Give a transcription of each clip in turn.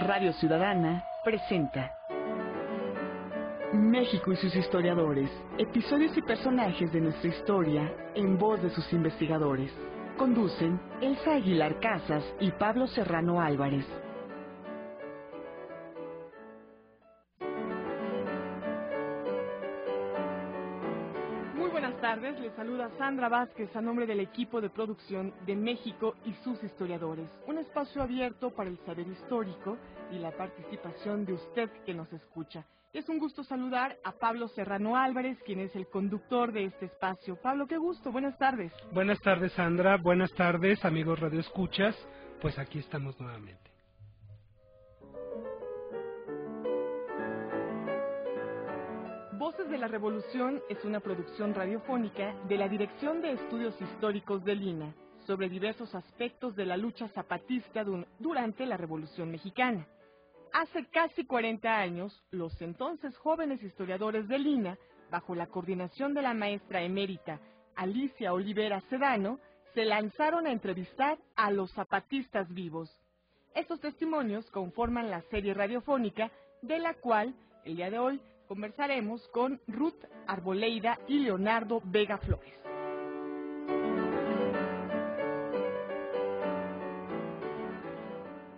Radio Ciudadana presenta México y sus historiadores, episodios y personajes de nuestra historia en voz de sus investigadores. Conducen Elsa Aguilar Casas y Pablo Serrano Álvarez. Muy buenas tardes, les saluda Sandra Vázquez a nombre del equipo de producción de México y sus historiadores. Un espacio abierto para el saber histórico y la participación de usted que nos escucha. Es un gusto saludar a Pablo Serrano Álvarez, quien es el conductor de este espacio. Pablo, qué gusto, buenas tardes. Buenas tardes, Sandra. Buenas tardes, amigos radioescuchas. Pues aquí estamos nuevamente. Voces de la Revolución es una producción radiofónica de la Dirección de Estudios Históricos del INAH sobre diversos aspectos de la lucha zapatista durante la Revolución Mexicana. Hace casi 40 años, los entonces jóvenes historiadores del INAH, bajo la coordinación de la maestra emérita Alicia Olivera Sedano, se lanzaron a entrevistar a los zapatistas vivos. Estos testimonios conforman la serie radiofónica de la cual, el día de hoy, conversaremos con Ruth Arboleida y Leonardo Vega Flores.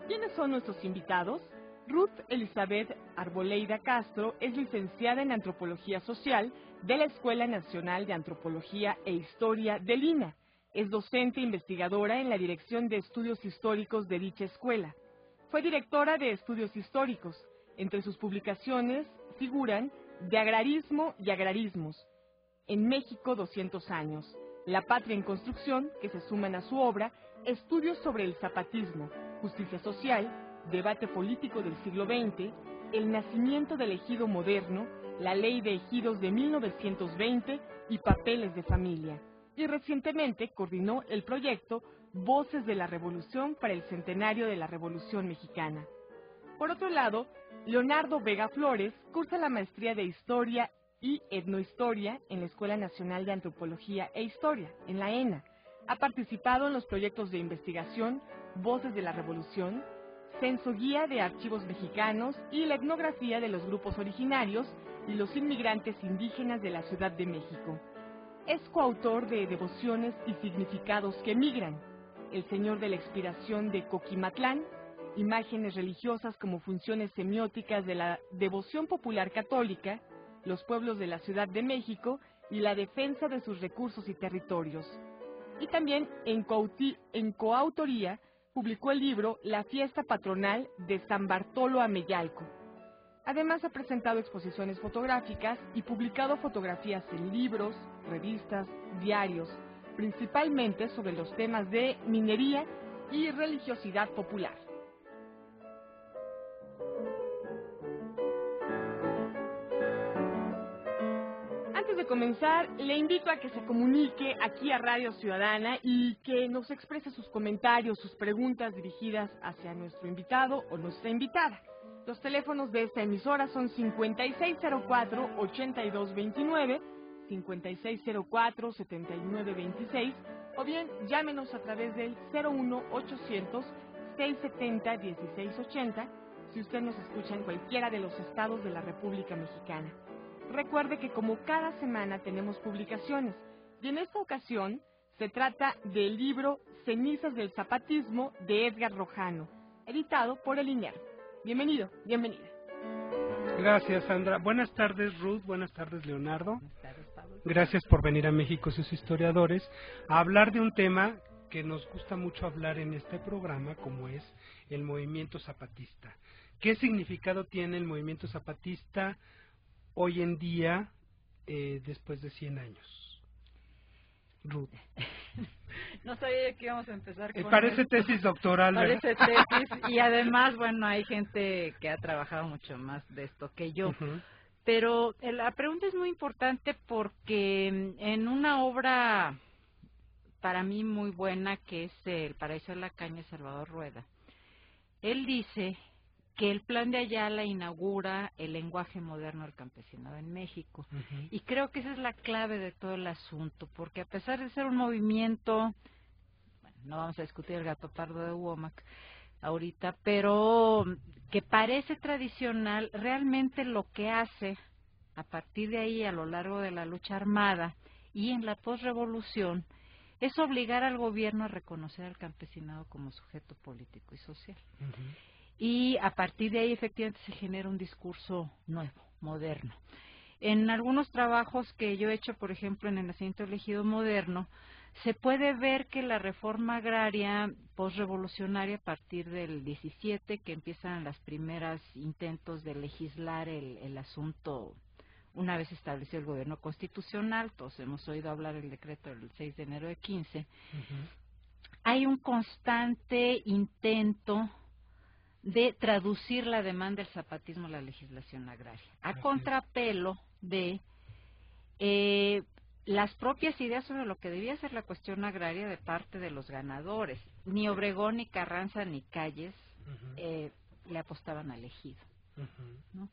¿Quiénes son nuestros invitados? Ruth Elizabeth Arboleida Castro es licenciada en Antropología Social de la Escuela Nacional de Antropología e Historia del INAH. Es docente e investigadora en la Dirección de Estudios Históricos de dicha escuela. Fue directora de Estudios Históricos. Entre sus publicaciones figuran De Agrarismo y Agrarismos, en México 200 años, La Patria en Construcción, que se suman a su obra, Estudios sobre el zapatismo, Justicia Social, Debate político del siglo XX, El nacimiento del ejido moderno, La Ley de Ejidos de 1920 y Papeles de familia. Y recientemente coordinó el proyecto Voces de la Revolución para el centenario de la Revolución Mexicana. Por otro lado, Leonardo Vega Flores cursa la maestría de Historia y Etnohistoria en la Escuela Nacional de Antropología e Historia, en la ENA. Ha participado en los proyectos de investigación Voces de la Revolución, Censo Guía de Archivos Mexicanos y la etnografía de los grupos originarios y los inmigrantes indígenas de la Ciudad de México. Es coautor de Devociones y Significados que Migran, El Señor de la Expiración de Coquimatlán, Imágenes religiosas como funciones semióticas de la devoción popular católica, Los pueblos de la Ciudad de México y la defensa de sus recursos y territorios. Y también en coautoría publicó el libro La Fiesta Patronal de San Bartolo Ameyalco. Además ha presentado exposiciones fotográficas y publicado fotografías en libros, revistas, diarios, principalmente sobre los temas de minería y religiosidad popular. Antes de comenzar, le invito a que se comunique aquí a Radio Ciudadana y que nos exprese sus comentarios, sus preguntas dirigidas hacia nuestro invitado o nuestra invitada. Los teléfonos de esta emisora son 5604-8229, 5604-7926, o bien llámenos a través del 01800-670-1680 si usted nos escucha en cualquiera de los estados de la República Mexicana. Recuerde que como cada semana tenemos publicaciones, y en esta ocasión se trata del libro Cenizas del Zapatismo de Edgar Rojano, editado por el INER. Bienvenido, bienvenida. Gracias, Sandra. Buenas tardes, Ruth. Buenas tardes, Leonardo. Buenas tardes, Pablo. Gracias por venir a México y sus historiadores a hablar de un tema que nos gusta mucho hablar en este programa, como es el movimiento zapatista. ¿Qué significado tiene el movimiento zapatista hoy en día, después de 100 años? Ruth. No sabía que íbamos a empezar con parece esto. tesis doctoral, ¿verdad? Parece tesis, y además, bueno, hay gente que ha trabajado mucho más de esto que yo. Uh-huh. Pero la pregunta es muy importante porque en una obra para mí muy buena, que es El Paraíso de la Caña de Salvador Rueda, él dice que el Plan de Ayala inaugura el lenguaje moderno del campesinado en México. Uh-huh. Y creo que esa es la clave de todo el asunto, porque a pesar de ser un movimiento, bueno, no vamos a discutir el gato pardo de Womack, ahorita, pero que parece tradicional, realmente lo que hace a partir de ahí a lo largo de la lucha armada y en la posrevolución es obligar al gobierno a reconocer al campesinado como sujeto político y social. Y a partir de ahí efectivamente se genera un discurso nuevo, moderno. En algunos trabajos que yo he hecho, por ejemplo, en el nacimiento del ejido moderno, se puede ver que la reforma agraria posrevolucionaria a partir del 17, que empiezan las primeras intentos de legislar el asunto una vez establecido el gobierno constitucional, todos hemos oído hablar del decreto del 6 de enero de 15, hay un constante intento de traducir la demanda del zapatismo a la legislación agraria, a contrapelo de las propias ideas sobre lo que debía ser la cuestión agraria de parte de los ganadores. Ni Obregón, ni Carranza, ni Calles le apostaban al ejido, ¿no?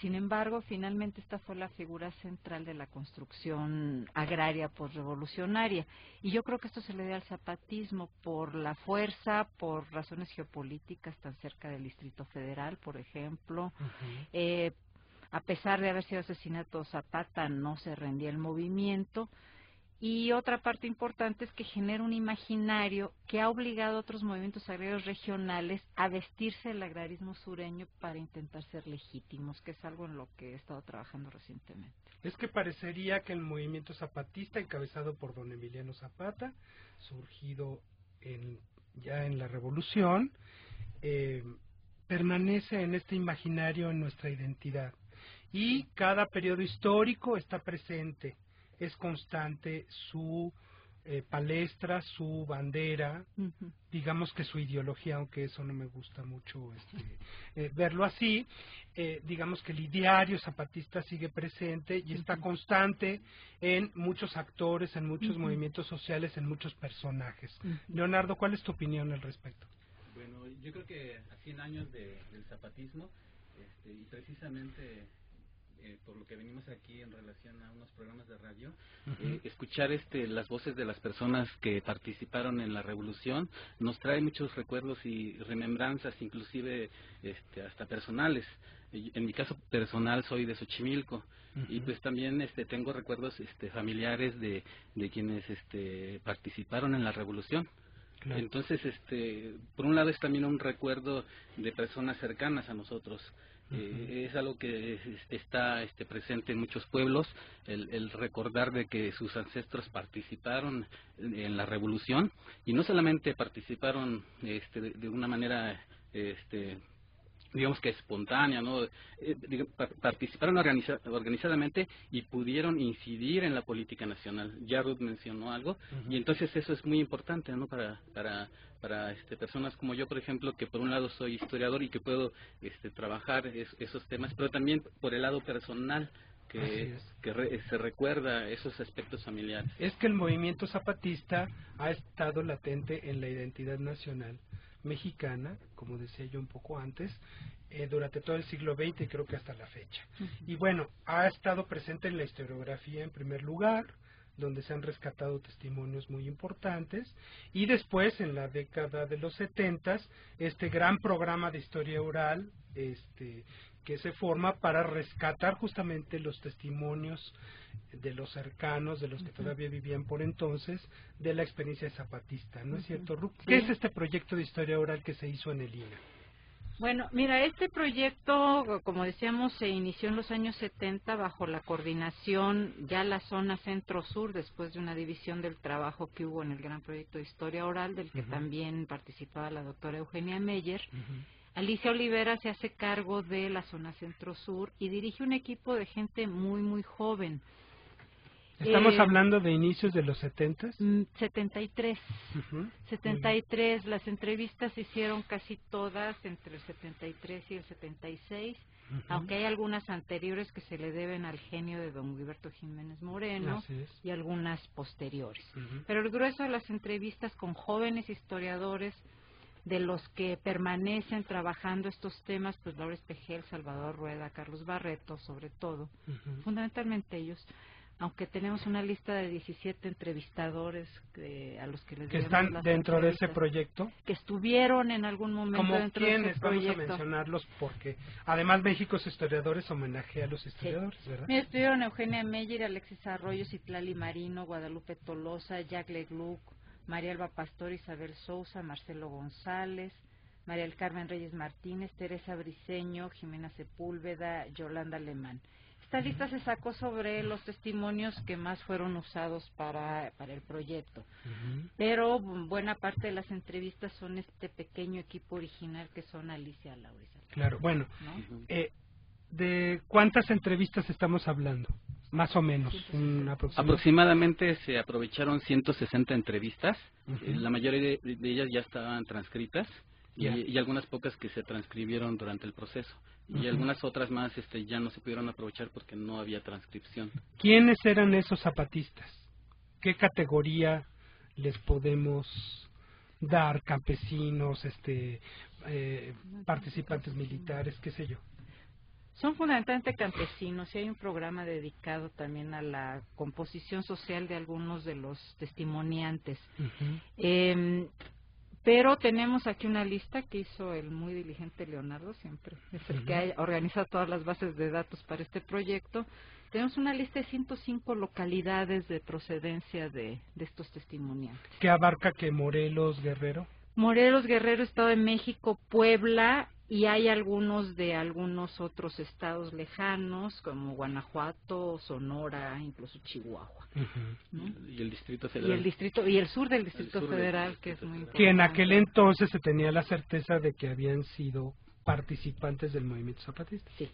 Sin embargo, finalmente esta fue la figura central de la construcción agraria posrevolucionaria. Y yo creo que esto se le debe al zapatismo por la fuerza, por razones geopolíticas tan cerca del Distrito Federal, por ejemplo. A pesar de haber sido asesinado Zapata, no se rendía el movimiento. Y otra parte importante es que genera un imaginario que ha obligado a otros movimientos agrarios regionales a vestirse del agrarismo sureño para intentar ser legítimos, que es algo en lo que he estado trabajando recientemente. Es que parecería que el movimiento zapatista, encabezado por don Emiliano Zapata, surgido ya en la Revolución, permanece en este imaginario en nuestra identidad. Y cada periodo histórico está presente. Es constante su palestra, su bandera, digamos que su ideología, aunque eso no me gusta mucho verlo así, digamos que el ideario zapatista sigue presente y está constante en muchos actores, en muchos movimientos sociales, en muchos personajes. Leonardo, ¿cuál es tu opinión al respecto? Bueno, yo creo que a 100 años del zapatismo, y precisamente por lo que venimos aquí en relación a unos programas de radio, escuchar las voces de las personas que participaron en la revolución nos trae muchos recuerdos y remembranzas, inclusive hasta personales. En mi caso personal soy de Xochimilco, y pues también tengo recuerdos familiares de quienes participaron en la revolución. Claro. Entonces, por un lado es también un recuerdo de personas cercanas a nosotros. Es algo que está presente en muchos pueblos, el recordar de que sus ancestros participaron en la revolución, y no solamente participaron de una manera digamos que espontánea, ¿no? Participaron organizadamente y pudieron incidir en la política nacional. Ya Ruth mencionó algo, y entonces eso es muy importante, ¿no? Para personas como yo, por ejemplo, que por un lado soy historiador y que puedo trabajar esos temas, pero también por el lado personal, que se recuerda esos aspectos familiares. Es que el movimiento zapatista ha estado latente en la identidad nacional mexicana, como decía yo un poco antes, durante todo el siglo XX y creo que hasta la fecha. Y bueno, ha estado presente en la historiografía en primer lugar, donde se han rescatado testimonios muy importantes, y después en la década de los 70, este gran programa de historia oral, que se forma para rescatar justamente los testimonios de los cercanos, de los que todavía vivían por entonces, de la experiencia zapatista, ¿no es cierto, Ruth? ¿Qué es este proyecto de historia oral que se hizo en el INA? Bueno, mira, este proyecto, como decíamos, se inició en los años 70 bajo la coordinación, ya la zona centro-sur, después de una división del trabajo que hubo en el gran proyecto de historia oral, del que también participaba la doctora Eugenia Meyer. Alicia Olivera se hace cargo de la zona centro-sur y dirige un equipo de gente muy, muy joven. ¿Estamos hablando de inicios de los 70s? 73. 73, las entrevistas se hicieron casi todas entre el 73 y el 76, aunque hay algunas anteriores que se le deben al genio de don Gilberto Jiménez Moreno y algunas posteriores. Pero el grueso de las entrevistas con jóvenes historiadores, de los que permanecen trabajando estos temas, pues Laura Espejel, Salvador Rueda, Carlos Barreto, sobre todo, fundamentalmente ellos, aunque tenemos una lista de 17 entrevistadores a los que les que debemos están las dentro de ese entrevistas, proyecto. que estuvieron en algún momento ¿Como dentro de quiénes? ese Vamos a proyecto. mencionarlos porque además México es historiadores, homenaje a los historiadores, ¿verdad? Mira, estuvieron Eugenia Meyer, Alexis Arroyo, Citlali Marino, Guadalupe Tolosa, Jack Legluc, María Alba Pastor, Isabel Sousa, Marcelo González, María del Carmen Reyes Martínez, Teresa Briceño, Jimena Sepúlveda, Yolanda Alemán. Esta lista se sacó sobre los testimonios que más fueron usados para el proyecto, pero buena parte de las entrevistas son este pequeño equipo original que son Alicia, Laura y Salvador. Claro, bueno, ¿No? ¿de cuántas entrevistas estamos hablando? Más o menos, aproximadamente se aprovecharon 160 entrevistas, la mayoría de ellas ya estaban transcritas y algunas pocas que se transcribieron durante el proceso y algunas otras más ya no se pudieron aprovechar porque no había transcripción. ¿Quiénes eran esos zapatistas? ¿Qué categoría les podemos dar? Campesinos, participantes militares, qué sé yo. Son fundamentalmente campesinos y hay un programa dedicado también a la composición social de algunos de los testimoniantes. Pero tenemos aquí una lista que hizo el muy diligente Leonardo, siempre es el que ha organizado todas las bases de datos para este proyecto. Tenemos una lista de 105 localidades de procedencia de estos testimoniantes. ¿Qué abarca que Morelos, Guerrero? Morelos, Guerrero, Estado de México, Puebla, y hay algunos de algunos otros estados lejanos como Guanajuato, Sonora, incluso Chihuahua. ¿No? Y el Distrito Federal. Y el sur del Distrito Federal, que es muy importante. Que en aquel entonces se tenía la certeza de que habían sido participantes del movimiento zapatista. Sí.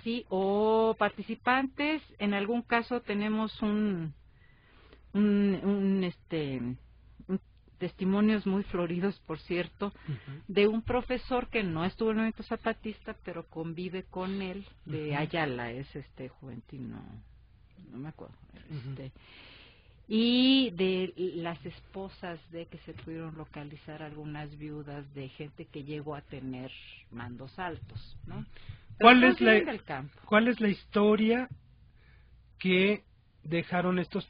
Sí, o participantes. En algún caso tenemos testimonios muy floridos, por cierto, de un profesor que no estuvo en el movimiento zapatista, pero convive con él, de Ayala, es Juventino, no me acuerdo, y de las esposas de que se pudieron localizar algunas viudas de gente que llegó a tener mandos altos, ¿no? ¿Cuál es la historia que dejaron estos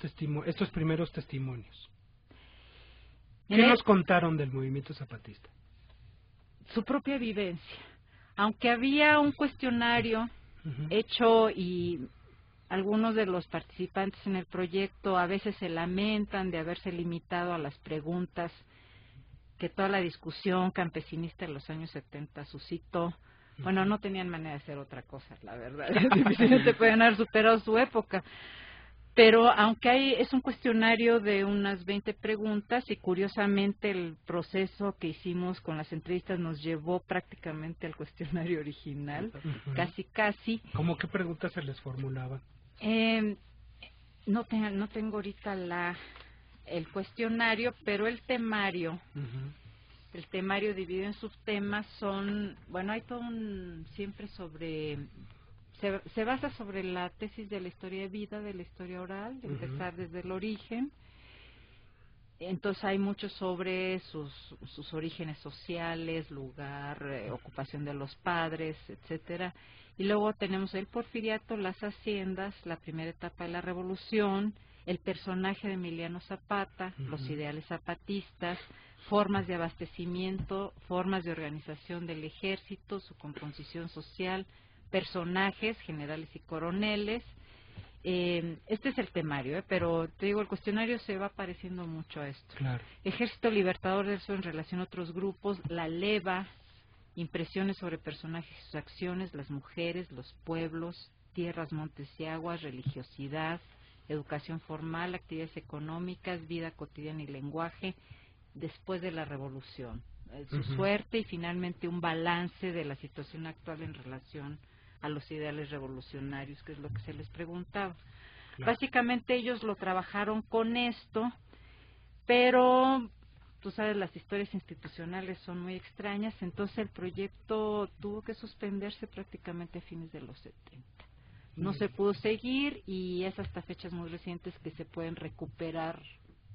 primeros testimonios? ¿Qué nos contaron del movimiento zapatista? Su propia vivencia. Aunque había un cuestionario hecho y algunos de los participantes en el proyecto a veces se lamentan de haberse limitado a las preguntas que toda la discusión campesinista en los años 70 suscitó. Bueno, no tenían manera de hacer otra cosa, la verdad. Difícilmente pueden haber superado su época. Pero aunque es un cuestionario de unas 20 preguntas y curiosamente el proceso que hicimos con las entrevistas nos llevó prácticamente al cuestionario original, casi. ¿Cómo qué preguntas se les formulaban? No tengo ahorita el cuestionario, pero el temario dividido en subtemas hay todo siempre sobre... Se basa sobre la tesis de la historia de vida, de la historia oral, de empezar desde el origen. Entonces hay mucho sobre sus orígenes sociales, lugar, ocupación de los padres, etcétera. Y luego tenemos el porfiriato, las haciendas, la primera etapa de la revolución, el personaje de Emiliano Zapata, los ideales zapatistas, formas de abastecimiento, formas de organización del ejército, su composición social, personajes, generales y coroneles. Este es el temario, pero te digo, el cuestionario se va pareciendo mucho a esto. Claro. Ejército Libertador de eso en relación a otros grupos, la leva, impresiones sobre personajes y sus acciones, las mujeres, los pueblos, tierras, montes y aguas, religiosidad, educación formal, actividades económicas, vida cotidiana y lenguaje, después de la revolución, su suerte y finalmente un balance de la situación actual en relación a los ideales revolucionarios, que es lo que se les preguntaba. Claro. Básicamente ellos lo trabajaron con esto, pero tú sabes, las historias institucionales son muy extrañas, entonces el proyecto tuvo que suspenderse prácticamente a fines de los 70. No se pudo seguir y es hasta fechas muy recientes que se pueden recuperar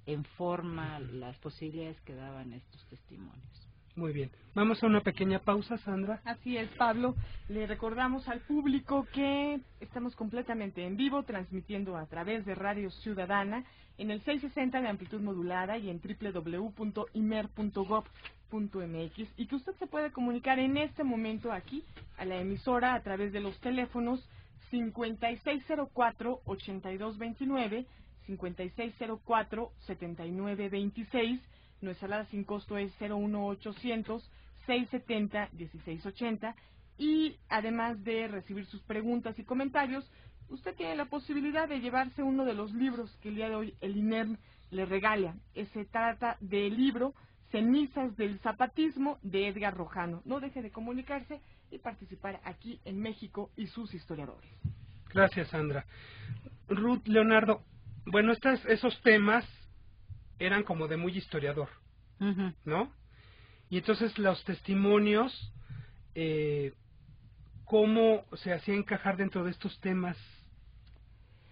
en forma las posibilidades que daban estos testimonios. Muy bien. Vamos a una pequeña pausa, Sandra. Así es, Pablo. Le recordamos al público que estamos completamente en vivo, transmitiendo a través de Radio Ciudadana en el 660 de amplitud modulada y en www.imer.gov.mx, y que usted se puede comunicar en este momento aquí a la emisora a través de los teléfonos 5604-8229, 5604-7926. Nuestra alada sin costo es 01800-670-1680, y además de recibir sus preguntas y comentarios, usted tiene la posibilidad de llevarse uno de los libros que el día de hoy el INERM le regala. Se trata del libro Cenizas del Zapatismo de Edgar Rojano. No deje de comunicarse y participar aquí en México y sus historiadores. Gracias, Sandra. Ruth, Leonardo, bueno, esos temas eran como de muy historiador, ¿no? Y entonces los testimonios, ¿cómo se hacía encajar dentro de estos temas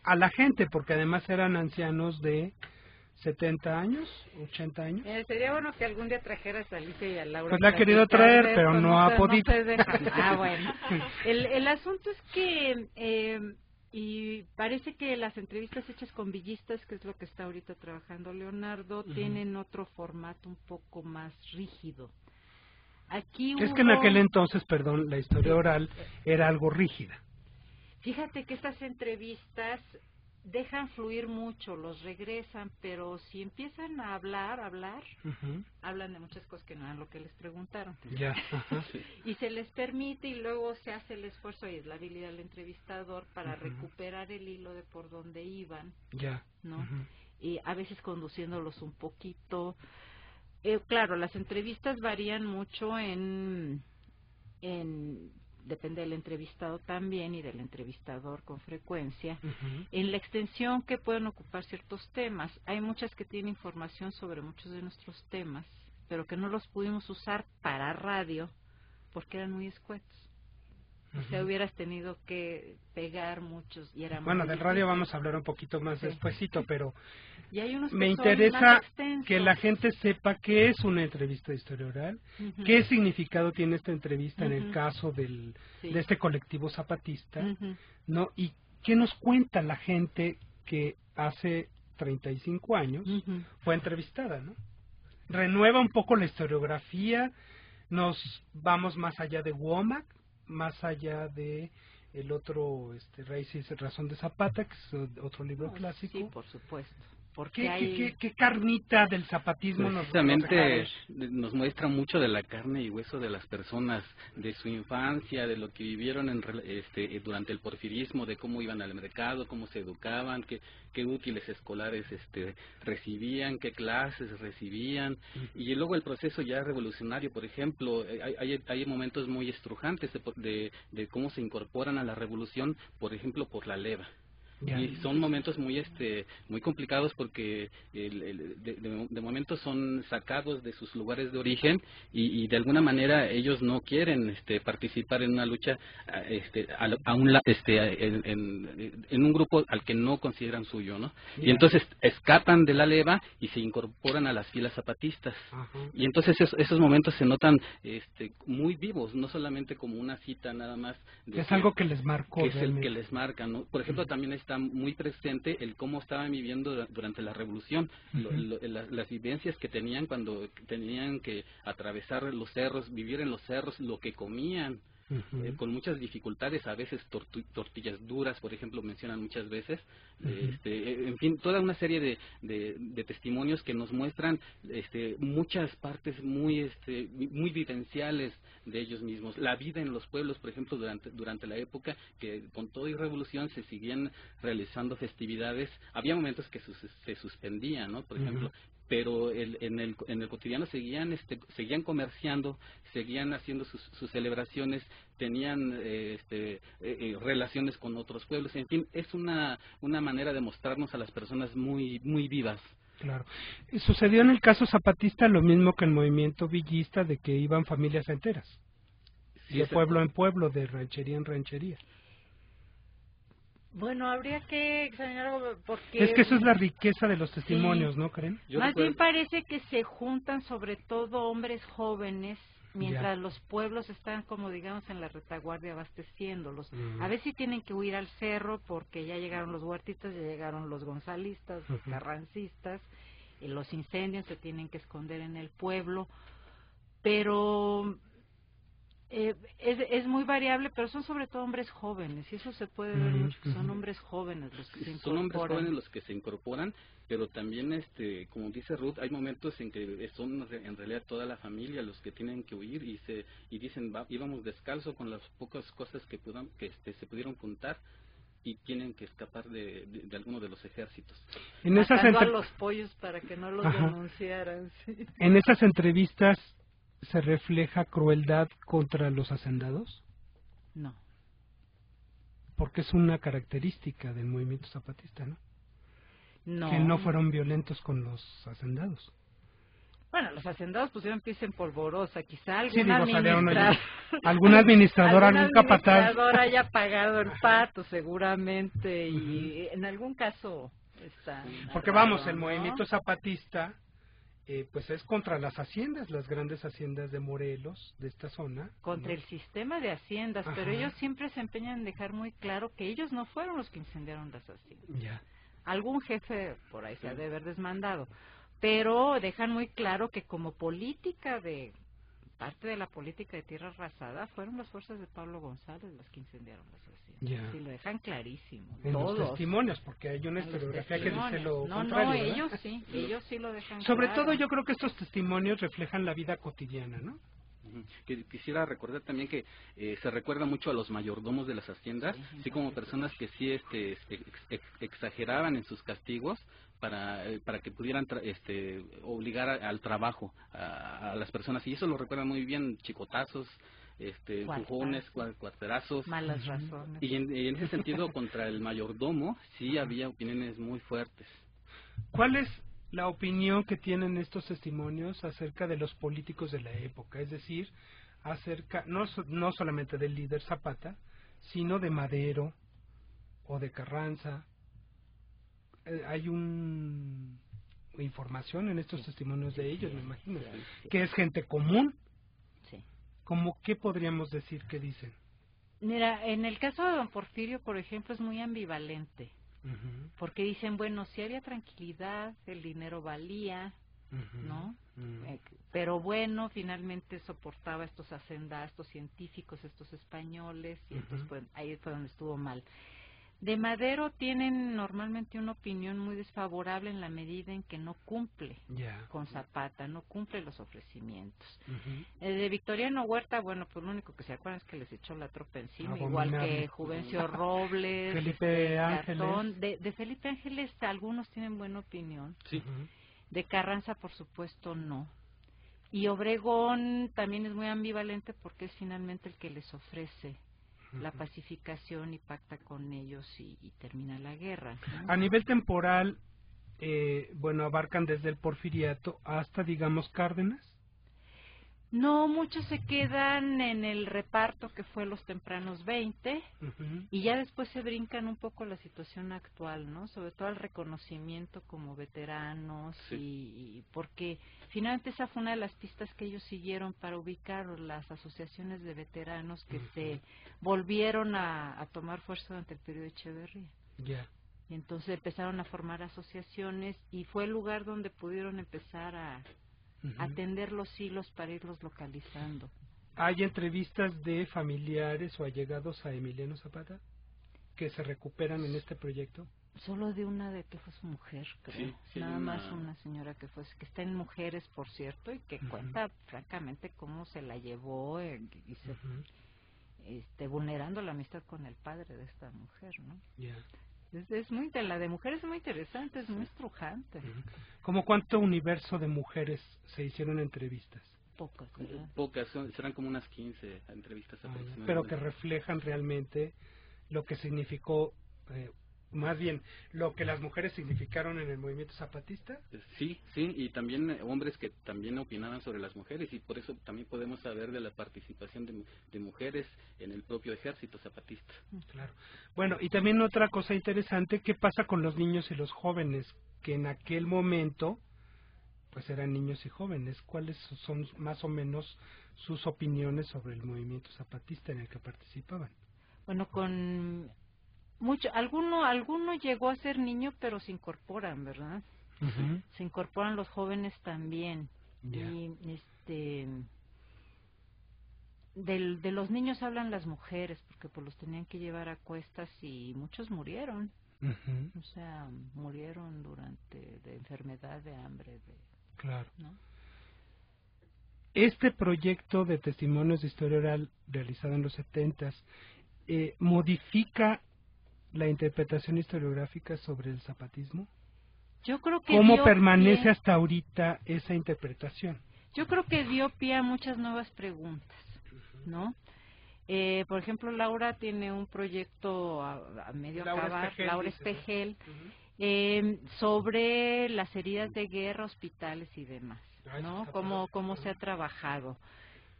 a la gente? Porque además eran ancianos de 70 años, 80 años. Sería bueno que algún día trajeras a Alicia y a Laura. Pues la ha querido traer, pero no ha podido. No se deja. Bueno. El asunto es que... y parece que las entrevistas hechas con villistas, que es lo que está ahorita trabajando Leonardo, tienen otro formato un poco más rígido. Aquí es que en aquel entonces, perdón, la historia oral era algo rígida. Fíjate que estas entrevistas dejan fluir mucho, los regresan, pero si empiezan a hablar, hablan de muchas cosas que no eran lo que les preguntaron. Ya. Y se les permite, y luego se hace el esfuerzo, y es la habilidad del entrevistador para recuperar el hilo de por dónde iban, ¿no? Y a veces conduciéndolos un poquito. Claro, las entrevistas varían mucho depende del entrevistado también y del entrevistador con frecuencia, en la extensión que pueden ocupar ciertos temas. Hay muchas que tienen información sobre muchos de nuestros temas, pero que no los pudimos usar para radio porque eran muy escuetos. O sea, hubieras tenido que pegar muchos y era bueno, muy del difícil. radio vamos a hablar un poquito más despuesito, pero y hay unos que me son interesa más extensos. que la gente sepa qué es una entrevista de historia oral, qué significado tiene esta entrevista en el caso de este colectivo zapatista, ¿no? Y qué nos cuenta la gente que hace 35 años fue entrevistada, ¿no? Renueva un poco la historiografía, nos vamos más allá de Womack, más allá de el otro Raíces y Razón de Zapata, que es otro libro clásico. Sí, por supuesto. Porque ¿Qué carnita del zapatismo precisamente nos muestra mucho de la carne y hueso de las personas, de su infancia, de lo que vivieron durante el porfirismo, de cómo iban al mercado, cómo se educaban, qué útiles escolares recibían, qué clases recibían, y luego el proceso ya revolucionario. Por ejemplo, hay momentos muy estrujantes de cómo se incorporan a la revolución, por ejemplo, por la leva. Y son momentos muy complicados porque de momento son sacados de sus lugares de origen y de alguna manera ellos no quieren participar en una lucha en un grupo al que no consideran suyo, ¿no? Y entonces escapan de la leva y se incorporan a las filas zapatistas. Y entonces esos momentos se notan muy vivos, no solamente como una cita nada más. Es algo que les marcó. Que es el que les marca, ¿no? Por ejemplo, también está muy presente el cómo estaban viviendo durante la revolución, las vivencias que tenían cuando tenían que atravesar los cerros, vivir en los cerros, lo que comían, con muchas dificultades, a veces tortillas duras, por ejemplo, mencionan muchas veces, en fin, toda una serie de testimonios que nos muestran muchas partes muy vivenciales de ellos mismos. La vida en los pueblos, por ejemplo, durante la época que con todo y revolución se seguían realizando festividades, había momentos que se suspendían, ¿no? Por ejemplo, pero en el cotidiano seguían comerciando, seguían haciendo sus celebraciones, tenían relaciones con otros pueblos. En fin, es una manera de mostrarnos a las personas muy muy vivas. Claro. Sucedió en el caso zapatista lo mismo que en el movimiento villista, de que iban familias enteras, de pueblo en pueblo, de ranchería en ranchería. Bueno, habría que examinarlo porque... Es que eso es la riqueza de los testimonios, Sí. ¿no creen? Más bien parece que se juntan sobre todo hombres jóvenes, mientras Ya. los pueblos están como digamos en la retaguardia abasteciéndolos. Mm. A veces tienen que huir al cerro porque ya llegaron los huertistas, ya llegaron los gonzalistas, los Ujú. carrancistas, y los incendios se tienen que esconder en el pueblo, pero es muy variable, pero son sobre todo hombres jóvenes, y eso se puede ver mucho, que son hombres jóvenes los que se incorporan. Son hombres jóvenes los que se incorporan, pero también, como dice Ruth, hay momentos en que son en realidad toda la familia los que tienen que huir y dicen, íbamos descalzo con las pocas cosas que se pudieron juntar y tienen que escapar de alguno de los ejércitos. En esas, Matando a los pollos para que no los denunciaran. Sí. en esas entrevistas se refleja crueldad contra los hacendados, No. porque es una característica del movimiento zapatista, ¿no? No. Que no fueron violentos con los hacendados. Bueno, los hacendados pusieron pies en polvorosa, quizá Sí, algún digo, salieron administrador, algún administrador, algún capataz. administrador haya pagado el pato seguramente y en algún caso está. Porque narrado, vamos, el ¿no? movimiento zapatista pues es contra las haciendas, las grandes haciendas de Morelos, de esta zona. Contra ¿no? el sistema de haciendas, pero Ajá. ellos siempre se empeñan en dejar muy claro que ellos no fueron los que incendiaron las haciendas. Ya. Algún jefe por ahí se ha de haber desmandado, pero dejan muy claro que como política de parte de la política de tierra arrasada fueron las fuerzas de Pablo González las que incendiaron las haciendas. Ya. Sí, lo dejan clarísimo. En todos. los testimonios, porque hay una En los historiografía que dice testimonios. lo no, contrario, no, ¿verdad? ellos sí lo dejan Sobre claro. todo yo creo que estos testimonios reflejan la vida cotidiana, ¿no? Quisiera recordar también que se recuerda mucho a los mayordomos de las haciendas, Sí, así como personas que sí exageraban en sus castigos para que pudieran obligar al trabajo a las personas, y eso lo recuerda muy bien, chicotazos, empujones, cuarterazos. Malas razones. Y en ese sentido, contra el mayordomo sí había opiniones muy fuertes. ¿Cuál es la opinión que tienen estos testimonios acerca de los políticos de la época? Es decir, acerca no solamente del líder Zapata, sino de Madero o de Carranza. Hay información en estos testimonios de ellos, me imagino, que es gente común. Sí. ¿Cómo qué podríamos decir que dicen? Mira, en el caso de don Porfirio, por ejemplo, es muy ambivalente. Porque dicen, bueno, si había tranquilidad, el dinero valía, ¿no? Pero bueno, finalmente soportaba estos hacendados, estos científicos, estos españoles, y entonces pues, ahí fue donde estuvo mal. De Madero tienen normalmente una opinión muy desfavorable en la medida en que no cumple con Zapata, no cumple los ofrecimientos. De Victoriano Huerta, bueno, pues lo único que se acuerdan es que les echó la tropa encima, igual que Juvencio Robles, Felipe Ángeles. Gatón. De Felipe Ángeles algunos tienen buena opinión. Sí. De Carranza, por supuesto, no. Y Obregón también es muy ambivalente porque es finalmente el que les ofrece la pacificación y pacta con ellos y termina la guerra, ¿no? A nivel temporal, bueno, abarcan desde el Porfiriato hasta, digamos, Cárdenas. No, muchos se quedan en el reparto que fue los tempranos 20 y ya después se brincan un poco la situación actual, ¿no? Sobre todo el reconocimiento como veteranos y porque finalmente esa fue una de las pistas que ellos siguieron para ubicar las asociaciones de veteranos que se volvieron a tomar fuerza durante el periodo de Echeverría. Ya. Y entonces empezaron a formar asociaciones y fue el lugar donde pudieron empezar a atender los hilos para irlos localizando. ¿Hay entrevistas de familiares o allegados a Emiliano Zapata que se recuperan en este proyecto? Solo de una de que fue su mujer, creo. Sí, Nada más una señora que está en Mujeres, por cierto, y que cuenta francamente cómo se la llevó y se, vulnerando la amistad con el padre de esta mujer, ¿no? Ya. La de Mujeres es muy interesante, es muy estrujante. ¿Cómo cuánto universo de mujeres se hicieron entrevistas? Pocas, ¿verdad? Pocas, serán como unas 15 entrevistas aproximadamente. Pero que reflejan realmente lo que significó más bien, lo que las mujeres significaron en el movimiento zapatista? Sí, sí, y también hombres que también opinaban sobre las mujeres, y por eso también podemos saber de la participación de mujeres en el propio ejército zapatista. Claro. Bueno, y también otra cosa interesante, ¿qué pasa con los niños y los jóvenes? Que en aquel momento, pues eran niños y jóvenes. ¿Cuáles son más o menos sus opiniones sobre el movimiento zapatista en el que participaban? Bueno, con alguno llegó a ser niño, pero se incorporan, ¿verdad? Uh-huh. Se incorporan los jóvenes también. Yeah. Y de los niños hablan las mujeres, porque pues los tenían que llevar a cuestas y muchos murieron. Uh-huh. O sea, murieron de enfermedad, de hambre, claro. ¿no? Este proyecto de testimonios de historia oral realizado en los 70s modifica la interpretación historiográfica sobre el zapatismo. Yo creo que ¿Cómo permanece hasta ahorita esa interpretación? Yo creo que dio pie a muchas nuevas preguntas, ¿no? Por ejemplo, Laura tiene un proyecto a medio acabar, Laura Espejel, sobre las heridas de guerra, hospitales y demás, ¿no? Cómo se ha trabajado.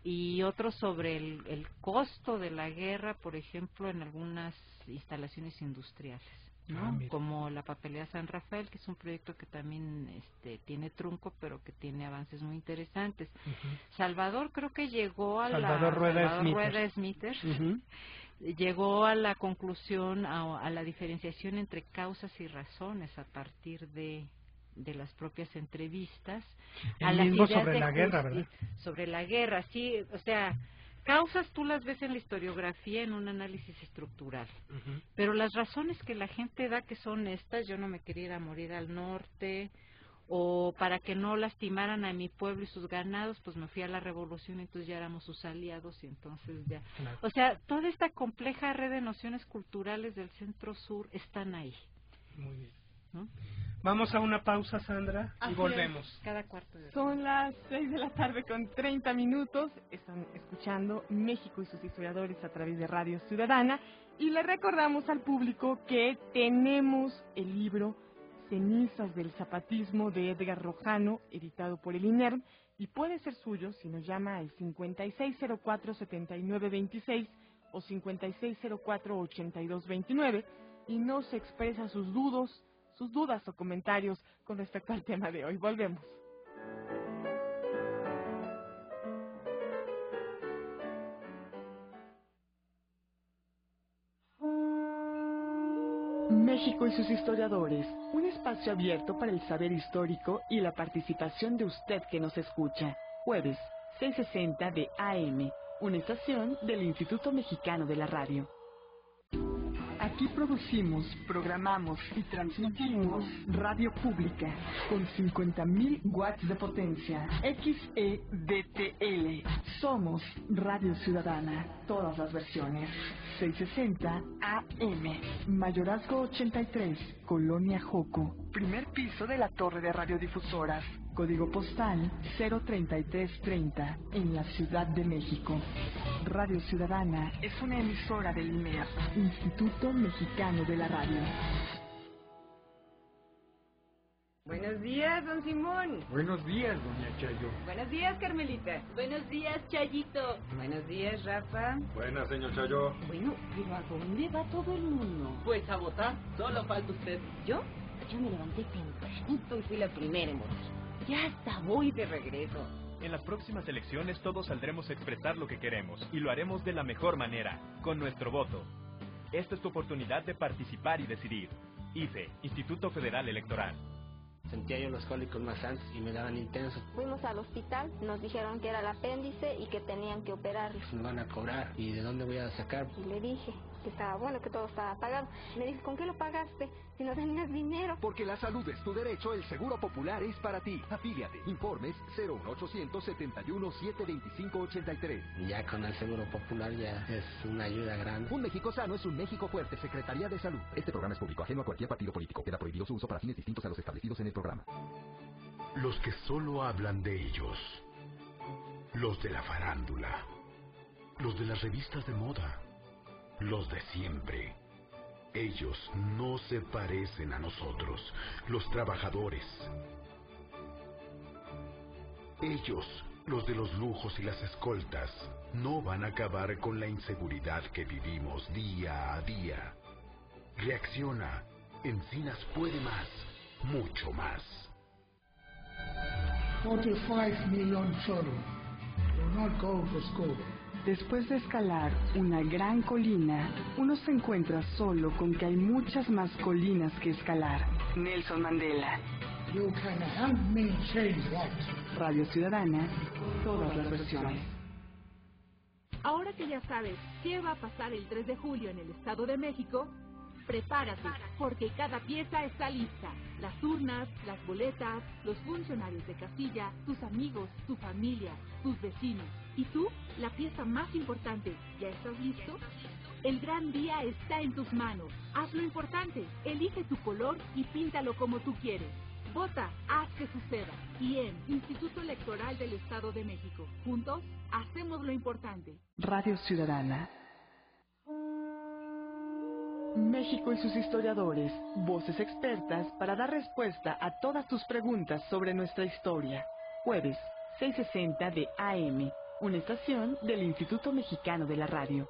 Y otro sobre el costo de la guerra, por ejemplo, en algunas instalaciones industriales, ¿no? Como la papelera San Rafael, que es un proyecto que también tiene trunco, pero que tiene avances muy interesantes. Uh-huh. Salvador creo que llegó a Salvador Rueda Smithers, uh-huh. llegó a la conclusión, a la diferenciación entre causas y razones a partir de las propias entrevistas. El mismo sobre la guerra, ¿verdad? Sobre la guerra, sí, o sea, causas tú las ves en la historiografía en un análisis estructural, uh-huh. pero las razones que la gente da que son estas: yo no me quería ir a morir al norte, o para que no lastimaran a mi pueblo y sus ganados, pues me fui a la revolución, entonces ya éramos sus aliados y entonces ya... Claro. O sea, toda esta compleja red de nociones culturales del centro-sur están ahí. Muy bien. ¿No? Vamos a una pausa, Sandra, y volvemos. Cada cuarto de hora. Son las 6:30 p.m. Están escuchando México y sus historiadores a través de Radio Ciudadana, y le recordamos al público que tenemos el libro Cenizas del Zapatismo de Edgar Rojano, editado por el INERM, y puede ser suyo si nos llama al 5604-7926 o 5604-8229 y nos expresa sus dudas o comentarios con respecto al tema de hoy. Volvemos. México y sus historiadores, un espacio abierto para el saber histórico y la participación de usted que nos escucha. Jueves, 6:60 de AM, una estación del Instituto Mexicano de la Radio. Aquí producimos, programamos y transmitimos radio pública con 50,000 watts de potencia. XEDTL. Somos Radio Ciudadana. Todas las versiones. 660 AM. Mayorazgo 83. Colonia Joco. Primer piso de la torre de radiodifusoras. Código postal 03330 en la Ciudad de México. Radio Ciudadana es una emisora del INER, Instituto Mexicano de la Radio. Buenos días, don Simón. Buenos días, doña Chayo. Buenos días, Carmelita. Buenos días, Chayito. Buenos días, Rafa. Buenas, señor Chayo. Bueno, pero ¿a dónde va todo el mundo? Pues a votar, solo falta usted. ¿Yo? Yo me levanté tempranito y fui la primera en votar. Ya hasta voy de regreso. En las próximas elecciones todos saldremos a expresar lo que queremos y lo haremos de la mejor manera, con nuestro voto. Esta es tu oportunidad de participar y decidir. IFE, Instituto Federal Electoral. Sentía yo los cólicos más antes y me daban intensos. Fuimos al hospital, nos dijeron que era el apéndice y que tenían que operarlo. Me van a cobrar, ¿y de dónde voy a sacar? Y le dije que estaba bueno, que todo estaba pagado. Me dijo, ¿con qué lo pagaste si no tenías dinero? Porque la salud es tu derecho, el Seguro Popular es para ti. Afíliate. Informes 01800 71 725 83. Ya con el Seguro Popular ya es una ayuda grande. Un México sano es un México fuerte. Secretaría de Salud. Este programa es público, ajeno a cualquier partido político. Queda prohibido su uso para fines distintos a los establecidos en el programa. Los que solo hablan de ellos. Los de la farándula. Los de las revistas de moda. Los de siempre. Ellos no se parecen a nosotros, los trabajadores. Ellos, los de los lujos y las escoltas, no van a acabar con la inseguridad que vivimos día a día. Reacciona. Encinas puede más, mucho más. 45 million children will not go to school. Después de escalar una gran colina, uno se encuentra solo con que hay muchas más colinas que escalar. Nelson Mandela. You can help me change that. Radio Ciudadana, todas las versiones. Ahora que ya sabes qué va a pasar el 3 de julio en el Estado de México, prepárate, porque cada pieza está lista. Las urnas, las boletas, los funcionarios de casilla, tus amigos, tu familia, tus vecinos. ¿Y tú? La pieza más importante. ¿Ya estás listo? El gran día está en tus manos. Haz lo importante. Elige tu color y píntalo como tú quieres. Vota, haz que suceda. Y en Instituto Electoral del Estado de México. Juntos, hacemos lo importante. Radio Ciudadana. México y sus historiadores, voces expertas para dar respuesta a todas tus preguntas sobre nuestra historia. Jueves, 6:60 de AM, una estación del Instituto Mexicano de la Radio.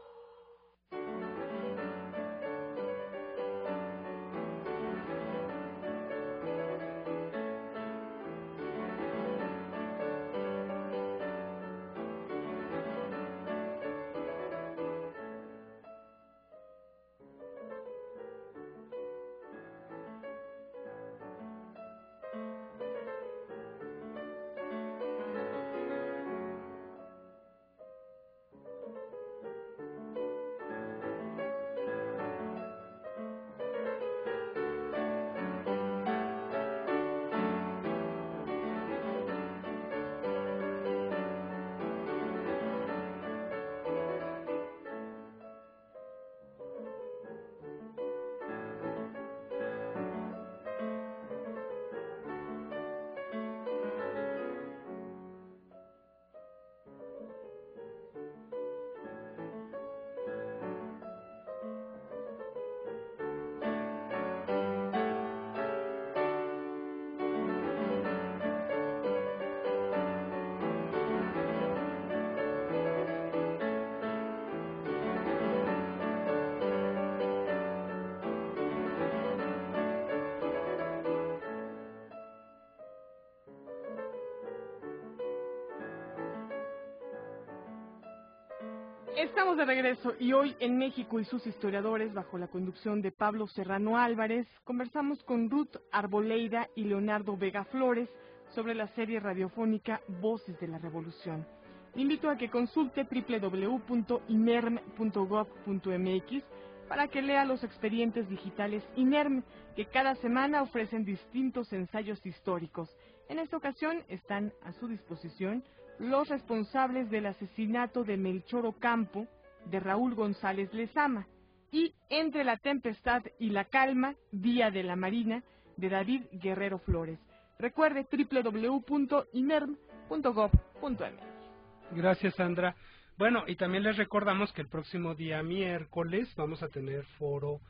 Estamos de regreso y hoy en México y sus historiadores, bajo la conducción de Pablo Serrano Álvarez, conversamos con Ruth Arboleida y Leonardo Vega Flores sobre la serie radiofónica Voces de la Revolución. Invito a que consulte www.inerm.gov.mx para que lea los expedientes digitales INERM, que cada semana ofrecen distintos ensayos históricos. En esta ocasión están a su disposición los responsables del asesinato de Melchor Ocampo, de Raúl González Lezama, y Entre la tempestad y la calma, Día de la Marina, de David Guerrero Flores. Recuerde www.inerm.gov.mx. Gracias, Sandra. Bueno, y también les recordamos que el próximo día miércoles vamos a tener foro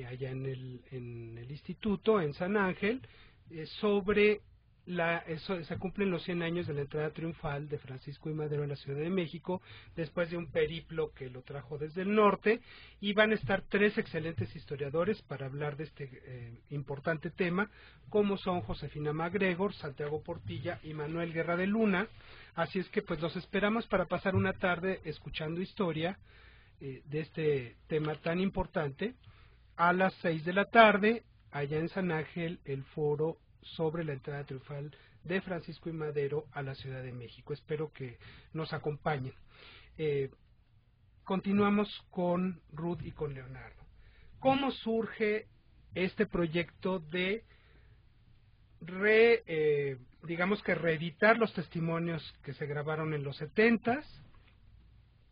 allá en el instituto, en San Ángel, sobre se cumplen los 100 años de la entrada triunfal de Francisco I. Madero en la Ciudad de México, después de un periplo que lo trajo desde el norte, y van a estar 3 excelentes historiadores para hablar de este importante tema, como son Josefina MacGregor, Santiago Portilla y Manuel Guerra de Luna. Así es que pues los esperamos para pasar una tarde escuchando historia de este tema tan importante. A las 6 de la tarde, allá en San Ángel, el foro sobre la entrada triunfal de Francisco I. Madero a la Ciudad de México. Espero que nos acompañen. Continuamos con Ruth y con Leonardo. ¿Cómo surge este proyecto de reeditar los testimonios que se grabaron en los 70s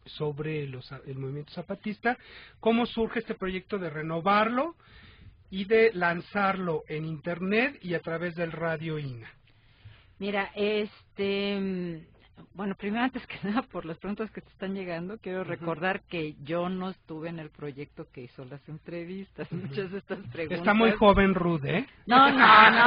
sobre el movimiento zapatista? ¿Cómo surge este proyecto de renovarlo y de lanzarlo en internet y a través del radio INA? Mira, Bueno, primero, antes que nada, por las preguntas que te están llegando, quiero recordar que yo no estuve en el proyecto que hizo las entrevistas. Muchas de estas preguntas... Está muy joven Ruth, ¿eh? No,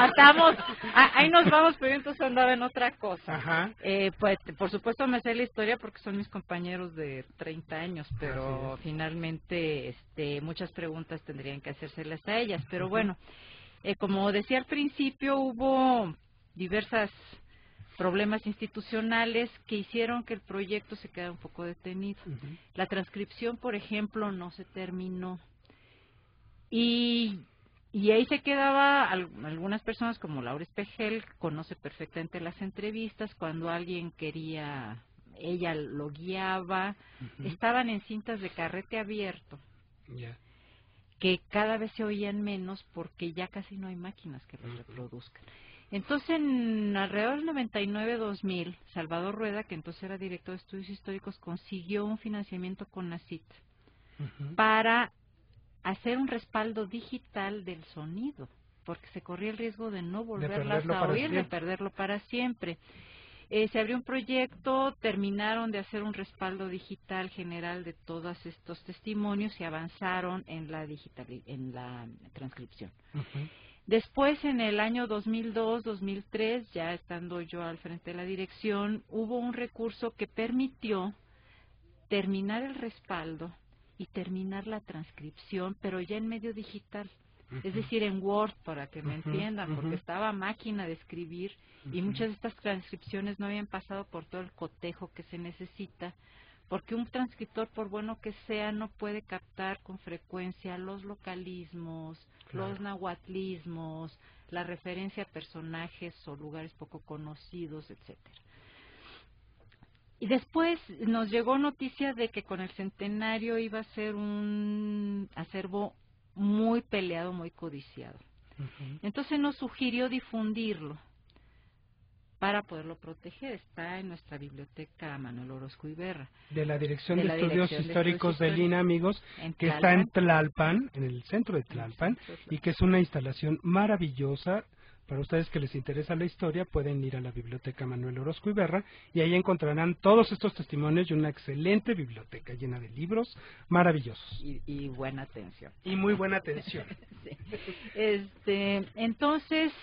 estamos... ahí nos vamos, pero yo entonces andaba en otra cosa. Ajá. Pues, por supuesto me sé la historia porque son mis compañeros de 30 años, pero finalmente muchas preguntas tendrían que hacérselas a ellas. Pero bueno, como decía al principio, hubo diversas problemas institucionales que hicieron que el proyecto se quedara un poco detenido. La transcripción, por ejemplo, no se terminó. Y ahí se quedaba algunas personas como Laura Espejel, conoce perfectamente las entrevistas, cuando alguien quería, ella lo guiaba, estaban en cintas de carrete abierto, que cada vez se oían menos porque ya casi no hay máquinas que los reproduzcan. Entonces, en alrededor del 99-2000, Salvador Rueda, que entonces era director de estudios históricos, consiguió un financiamiento con NACIT para hacer un respaldo digital del sonido, porque se corría el riesgo de no volverlas a oír, de perderlo para siempre. Se abrió un proyecto, terminaron de hacer un respaldo digital general de todos estos testimonios y avanzaron en la transcripción. Después, en el año 2002-2003, ya estando yo al frente de la dirección, hubo un recurso que permitió terminar el respaldo y terminar la transcripción, pero ya en medio digital, es decir, en Word, para que me entiendan, porque estaba máquina de escribir y muchas de estas transcripciones no habían pasado por todo el cotejo que se necesita, porque un transcriptor, por bueno que sea, no puede captar con frecuencia los localismos, los nahuatlismos, la referencia a personajes o lugares poco conocidos, etcétera. Y después nos llegó noticia de que con el centenario iba a ser un acervo muy peleado, muy codiciado. Entonces nos sugirió difundirlo para poderlo proteger. Está en nuestra biblioteca Manuel Orozco Iberra. De la Dirección de Estudios Históricos del INA, amigos, que está en Tlalpan, en el centro de Tlalpan, y que es una instalación maravillosa. Para ustedes que les interesa la historia, pueden ir a la biblioteca Manuel Orozco Iberra y ahí encontrarán todos estos testimonios y una excelente biblioteca llena de libros maravillosos. Y buena atención. Y muy buena atención. Sí. Entonces,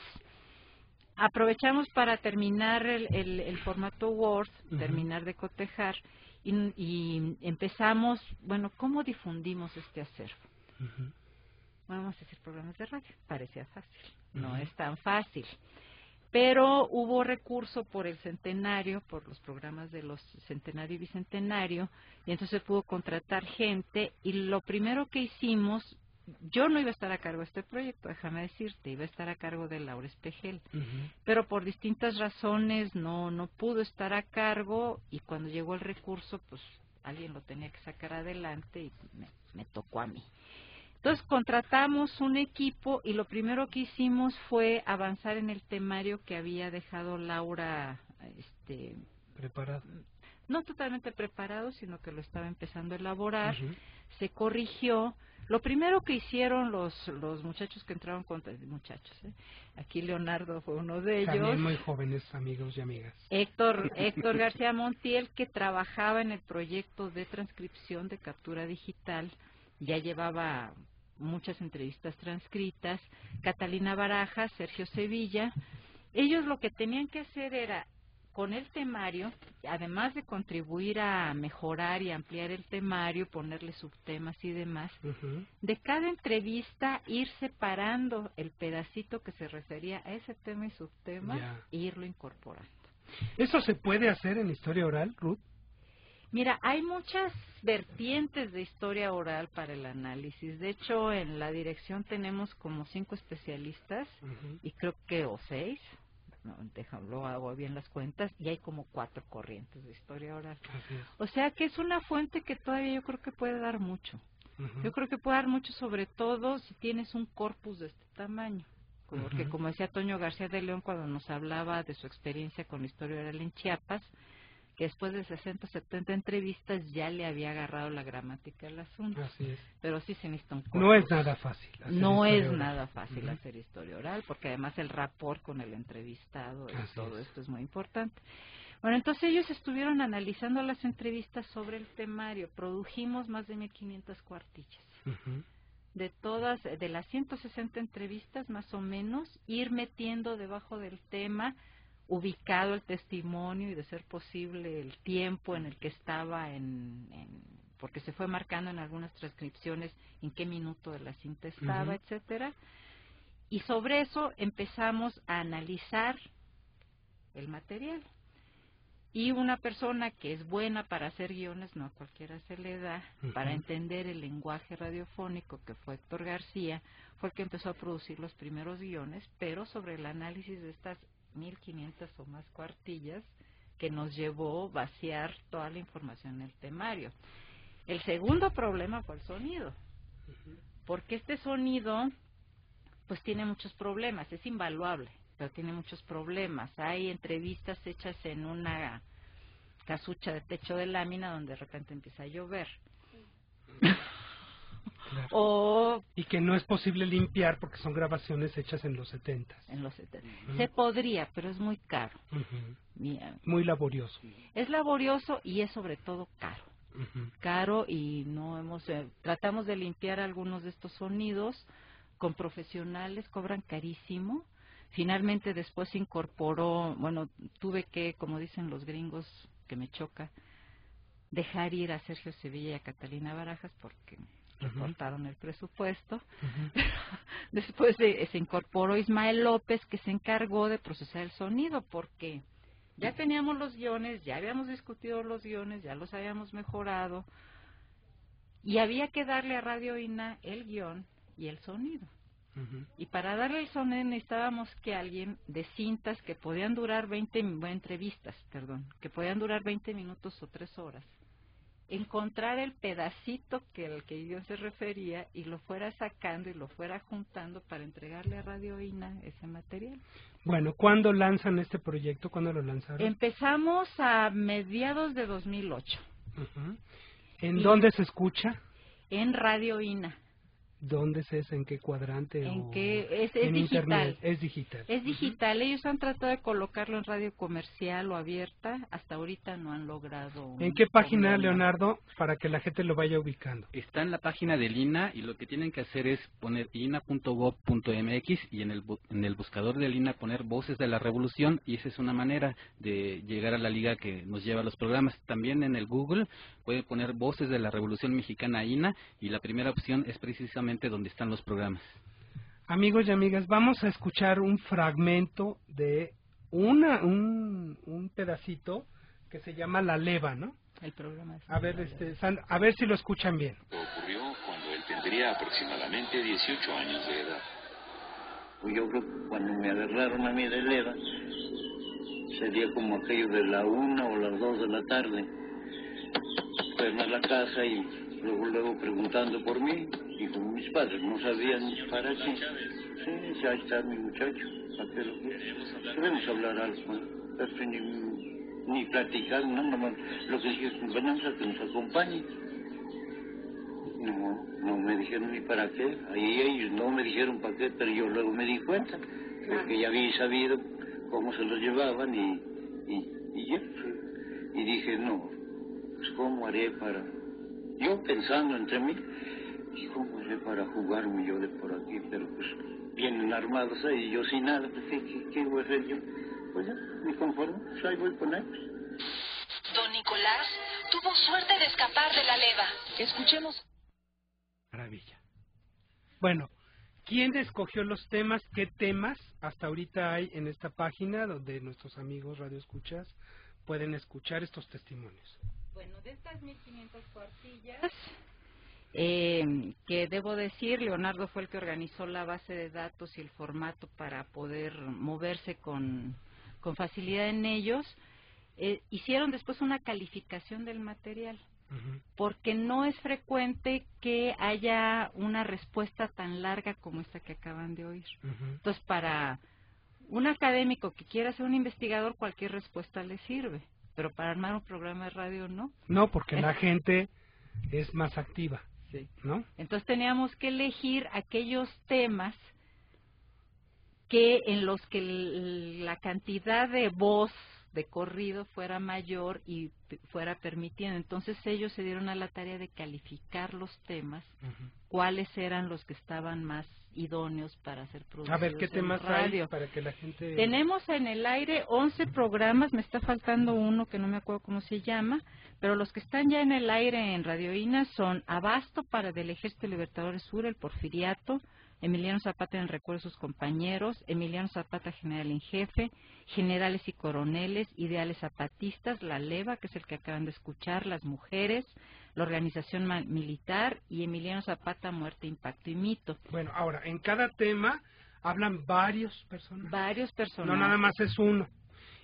aprovechamos para terminar el formato Word, terminar de cotejar y empezamos, bueno, ¿cómo difundimos este acervo? Vamos a hacer programas de radio, parecía fácil, no es tan fácil, pero hubo recurso por el centenario, por los programas de los centenario y bicentenario, y entonces pudo contratar gente, y lo primero que hicimos, yo no iba a estar a cargo de este proyecto, déjame decirte, iba a estar a cargo de Laura Espejel, pero por distintas razones no pudo estar a cargo, y cuando llegó el recurso, pues alguien lo tenía que sacar adelante, y me tocó a mí. Entonces contratamos un equipo y lo primero que hicimos fue avanzar en el temario que había dejado Laura preparado. No totalmente preparado, sino que lo estaba empezando a elaborar. Se corrigió. Lo primero que hicieron los muchachos que entraron aquí Leonardo fue uno de ellos. También muy jóvenes amigos y amigas. Héctor García Montiel, que trabajaba en el proyecto de transcripción de captura digital, ya llevaba muchas entrevistas transcritas, Catalina Barajas, Sergio Sevilla. Ellos lo que tenían que hacer era, con el temario, además de contribuir a mejorar y ampliar el temario, ponerle subtemas y demás, de cada entrevista ir separando el pedacito que se refería a ese tema y subtema e irlo incorporando. ¿Eso se puede hacer en historia oral, Ruth? Mira, hay muchas vertientes de historia oral para el análisis. De hecho, en la dirección tenemos como 5 especialistas y creo que o 6, luego hago bien las cuentas, y hay como 4 corrientes de historia oral. O sea que es una fuente que todavía yo creo que puede dar mucho. Yo creo que puede dar mucho, sobre todo si tienes un corpus de este tamaño. Porque como decía Toño García de León cuando nos hablaba de su experiencia con la historia oral en Chiapas, que después de 60 o 70 entrevistas ya le había agarrado la gramática al asunto. Así es. Pero sí se necesita un corpus. No es nada fácil. No es nada fácil hacer historia oral, porque además el rapport con el entrevistado y todo esto es muy importante. Bueno, entonces ellos estuvieron analizando las entrevistas sobre el temario. Produjimos más de 1500 cuartillas. De las 160 entrevistas, más o menos, ir metiendo debajo del tema, ubicado el testimonio y, de ser posible, el tiempo en el que estaba, porque se fue marcando en algunas transcripciones en qué minuto de la cinta estaba, etcétera. Y sobre eso empezamos a analizar el material. Y una persona que es buena para hacer guiones, no a cualquiera se le da, para entender el lenguaje radiofónico, que fue Héctor García, fue el que empezó a producir los primeros guiones, pero sobre el análisis de estas 1500 o más cuartillas, que nos llevó a vaciar toda la información en el temario. El segundo problema fue el sonido, porque este sonido pues tiene muchos problemas, es invaluable, pero tiene muchos problemas. Hay entrevistas hechas en una casucha de techo de lámina donde de repente empieza a llover. Claro. Y que no es posible limpiar porque son grabaciones hechas en los 70. En los 70. Se podría, pero es muy caro. Muy laborioso. Es laborioso y es sobre todo caro. Caro, y no tratamos de limpiar algunos de estos sonidos con profesionales, cobran carísimo. Finalmente después se incorporó, tuve que, como dicen los gringos, que me choca, dejar ir a Sergio Sevilla y a Catalina Barajas porque recortaron el presupuesto. Después se incorporó Ismael López, que se encargó de procesar el sonido, porque ya teníamos los guiones, ya habíamos discutido los guiones, ya los habíamos mejorado, y había que darle a Radio INA el guión y el sonido. Y para darle el sonido necesitábamos que alguien de cintas que podían durar entrevistas, que podían durar 20 minutos o 3 horas, encontrar el pedacito al que el guión se refería y lo fuera sacando y lo fuera juntando para entregarle a Radio INA ese material. Bueno, ¿cuándo lanzan este proyecto? ¿Cuándo lo lanzaron? Empezamos a mediados de 2008. ¿En dónde se escucha? En Radio INA. ¿Dónde es? ¿En qué cuadrante? Es en digital. Internet. Es digital. Es digital. Ellos han tratado de colocarlo en radio comercial o abierta. Hasta ahorita no han logrado. ¿En qué página, Leonardo, para que la gente lo vaya ubicando? Está en la página del INA, y lo que tienen que hacer es poner ina.gov.mx y en el buscador del INA poner Voces de la Revolución, y esa es una manera de llegar a la liga que nos lleva a los programas. También en el Google pueden poner Voces de la Revolución Mexicana INA, y la primera opción es precisamente donde están los programas. Amigos y amigas, vamos a escuchar un fragmento de un pedacito que se llama La Leva, ¿no? El programa. A ver, a ver si lo escuchan bien. Ocurrió cuando él tendría aproximadamente 18 años de edad. Pues yo creo que cuando me agarraron a mí de leva, sería como aquello de la 1 o las 2 de la tarde. Fueron a la casa y luego preguntando por mí, y como mis padres no sabían para qué, sí, ya está mi muchacho, queremos hablar algo, pero ni platicar, no, lo que dije es, venamos a que nos acompañe. No me dijeron ni para qué, ahí ellos no me dijeron para qué, pero yo luego me di cuenta, porque ya había sabido cómo se los llevaban y dije, no, pues cómo haré para... Yo pensando entre mí, ¿y cómo haré para jugarme yo de por aquí? Pero pues vienen armados ahí y yo sin nada, pues ¿qué voy a hacer yo? Pues ya, me conformo, pues ahí voy con ellos. Don Nicolás tuvo suerte de escapar de la leva. Escuchemos. Maravilla. Bueno, ¿quién escogió los temas? ¿Qué temas hasta ahorita hay en esta página donde nuestros amigos radioescuchas pueden escuchar estos testimonios? Bueno, de estas 1500 cuartillas, que debo decir, Leonardo fue el que organizó la base de datos y el formato para poder moverse con facilidad en ellos, hicieron después una calificación del material, porque no es frecuente que haya una respuesta tan larga como esta que acaban de oír. Entonces, para un académico que quiera ser un investigador, cualquier respuesta le sirve. Pero para armar un programa de radio no. No, porque la gente es más activa, sí, ¿no? Entonces teníamos que elegir aquellos temas en los que la cantidad de voz de corrido fuera mayor y fuera permitiendo. Entonces ellos se dieron a la tarea de calificar los temas, cuáles eran los que estaban más idóneos para ser producidos. A ver, ¿qué temas radio hay para que la gente...? Tenemos en el aire 11 programas, me está faltando uno que no me acuerdo cómo se llama, pero los que están ya en el aire en Radio INA son Abasto para del Ejército Libertador Sur, el Porfiriato, Emiliano Zapata en el recuerdo de sus compañeros, Emiliano Zapata general en jefe, generales y coroneles, ideales zapatistas, la leva, que es el que acaban de escuchar, las mujeres, la organización militar y Emiliano Zapata, muerte, impacto y mito. Bueno, ahora, en cada tema hablan varios personajes. Varios personajes. No nada más es uno.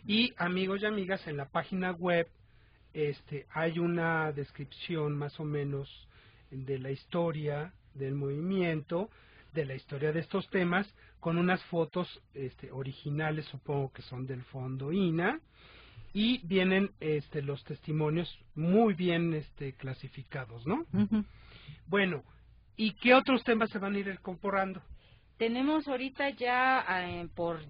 Y amigos y amigas, en la página web hay una descripción más o menos de la historia del movimiento, de la historia de estos temas, con unas fotos originales, supongo que son del Fondo INA, y vienen los testimonios muy bien clasificados, ¿no? Bueno, ¿y qué otros temas se van a ir incorporando? Tenemos ahorita ya por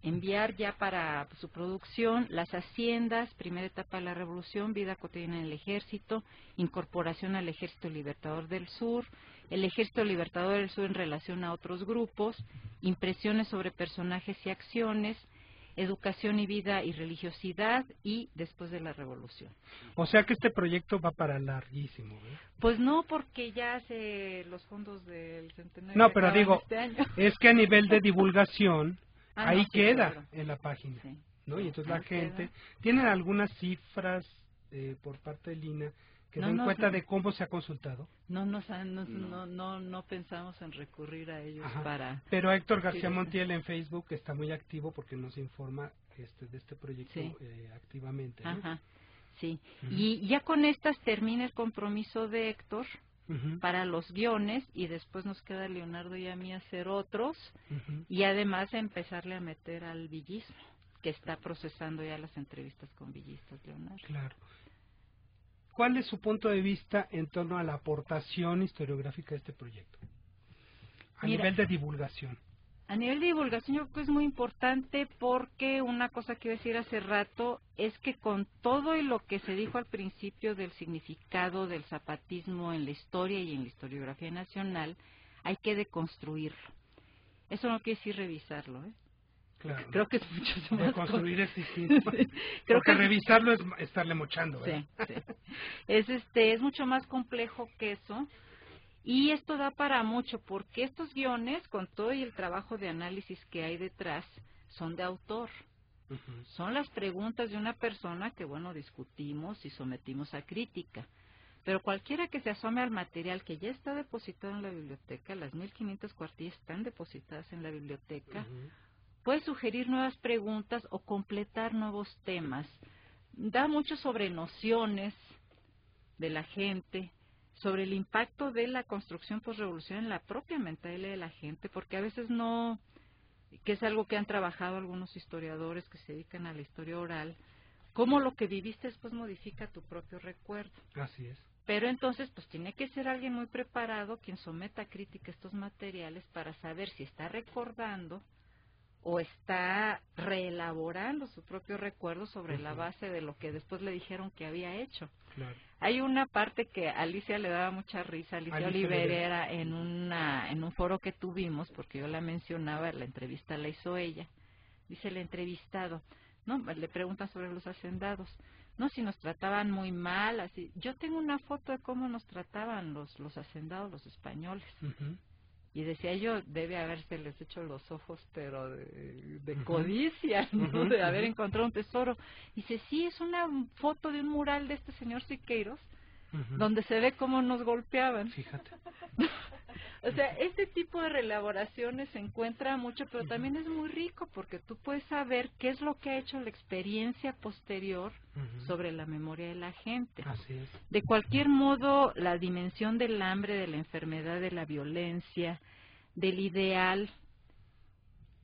enviar ya para su producción Las Haciendas, primera etapa de la Revolución, vida cotidiana en el Ejército, incorporación al Ejército Libertador del Sur, el Ejército Libertador del Sur en relación a otros grupos, impresiones sobre personajes y acciones, educación y vida y religiosidad y después de la Revolución. O sea que este proyecto va para larguísimo, ¿eh? Pues no, porque ya hace los fondos del centenario. No, pero digo, este año. Es que a nivel de divulgación, ahí no, sí, queda claro. En la página, sí. ¿no? Y entonces Ahí la gente, queda. ¿tienen algunas cifras por parte de Lina que den cuenta de cómo se ha consultado? No pensamos en recurrir a ellos. Ajá. Para... Pero Héctor García Montiel en Facebook está muy activo porque nos informa de este proyecto sí. Activamente, ¿no? Ajá, sí. Y ya con estas termina el compromiso de Héctor para los guiones y después nos queda Leonardo y a mí hacer otros y además empezarle a meter al villismo, que está procesando ya las entrevistas con villistas, Leonardo. Claro. ¿Cuál es su punto de vista en torno a la aportación historiográfica de este proyecto? A nivel de divulgación. A nivel de divulgación yo creo que es muy importante porque una cosa que iba a decir hace rato es que con todo y lo que se dijo al principio del significado del zapatismo en la historia y en la historiografía nacional, hay que deconstruirlo. Eso no quiere decir revisarlo, ¿eh? Claro. Creo que es mucho más... Deconstruir es distinto. Sí. Porque revisarlo es estarle mochando, ¿verdad? Sí, sí. Es mucho más complejo que eso. Y esto da para mucho, porque estos guiones, con todo y el trabajo de análisis que hay detrás, son de autor. Son las preguntas de una persona que, bueno, discutimos y sometimos a crítica. Pero cualquiera que se asome al material que ya está depositado en la biblioteca, las 1500 cuartillas están depositadas en la biblioteca, puede sugerir nuevas preguntas o completar nuevos temas. Da mucho sobre nociones de la gente, sobre el impacto de la construcción posrevolución en la propia mentalidad de la gente, porque a veces no, que es algo que han trabajado algunos historiadores que se dedican a la historia oral, cómo lo que viviste después modifica tu propio recuerdo. Así es. Pero entonces, pues tiene que ser alguien muy preparado quien someta a crítica estos materiales para saber si está recordando o está reelaborando su propio recuerdo sobre la base de lo que después le dijeron que había hecho. Claro. Hay una parte que a Alicia le daba mucha risa, Alicia Oliverera, en un foro que tuvimos, porque yo la mencionaba, la entrevista la hizo ella. Dice el entrevistado, no, le preguntan sobre los hacendados. No, si nos trataban muy mal, así. Yo tengo una foto de cómo nos trataban los hacendados, los españoles. Y decía yo, debe haberse les hecho los ojos, pero de codicia, ¿no? De haber encontrado un tesoro. Dice, sí, es una foto de un mural de este señor Siqueiros, donde se ve cómo nos golpeaban. Fíjate. O sea, este tipo de reelaboraciones se encuentra mucho, pero también es muy rico, porque tú puedes saber qué es lo que ha hecho la experiencia posterior sobre la memoria de la gente. Así es. De cualquier modo, la dimensión del hambre, de la enfermedad, de la violencia, del ideal,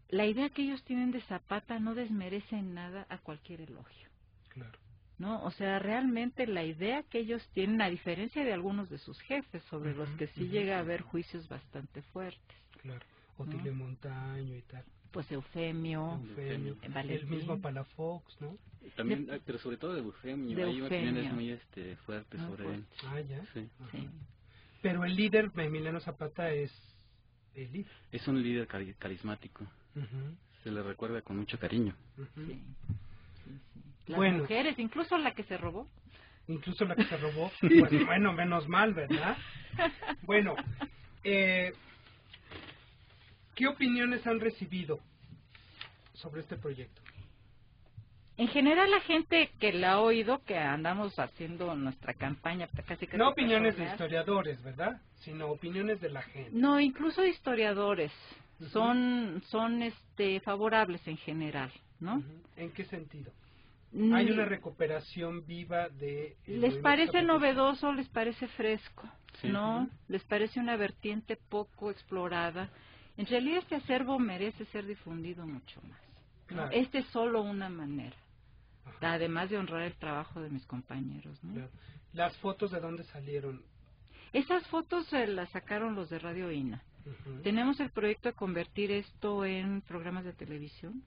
la idea que ellos tienen de Zapata no desmerece en nada a cualquier elogio. Claro. ¿No? O sea, realmente la idea que ellos tienen, a diferencia de algunos de sus jefes, sobre los que sí llega a haber juicios bastante fuertes. Claro, Otilio Montaño y tal. Pues Eufemio, el mismo Palafox, ¿no? También, pero sobre todo de Eufemio, hay opiniones muy fuertes sobre él. Ah, ya. Sí. Pero el líder de Emiliano Zapata es el líder. Es un líder carismático. Se le recuerda con mucho cariño. Las mujeres, incluso la que se robó. Incluso la que se robó. Pues bueno, menos mal, ¿verdad? Bueno, ¿qué opiniones han recibido sobre este proyecto? En general, la gente que la ha oído, que andamos haciendo nuestra campaña casi no opiniones de historiadores, ¿verdad? Sino opiniones de la gente. No, incluso historiadores son favorables en general, ¿no? ¿En qué sentido? Hay una recuperación viva de... ¿Les parece novedoso, les parece fresco? ¿No? ¿Les parece una vertiente poco explorada? En realidad este acervo merece ser difundido mucho más. Claro. Este es solo una manera, además de honrar el trabajo de mis compañeros, ¿no? Claro. ¿Las fotos de dónde salieron? Esas fotos se las sacaron los de Radio INA. Tenemos el proyecto de convertir esto en programas de televisión.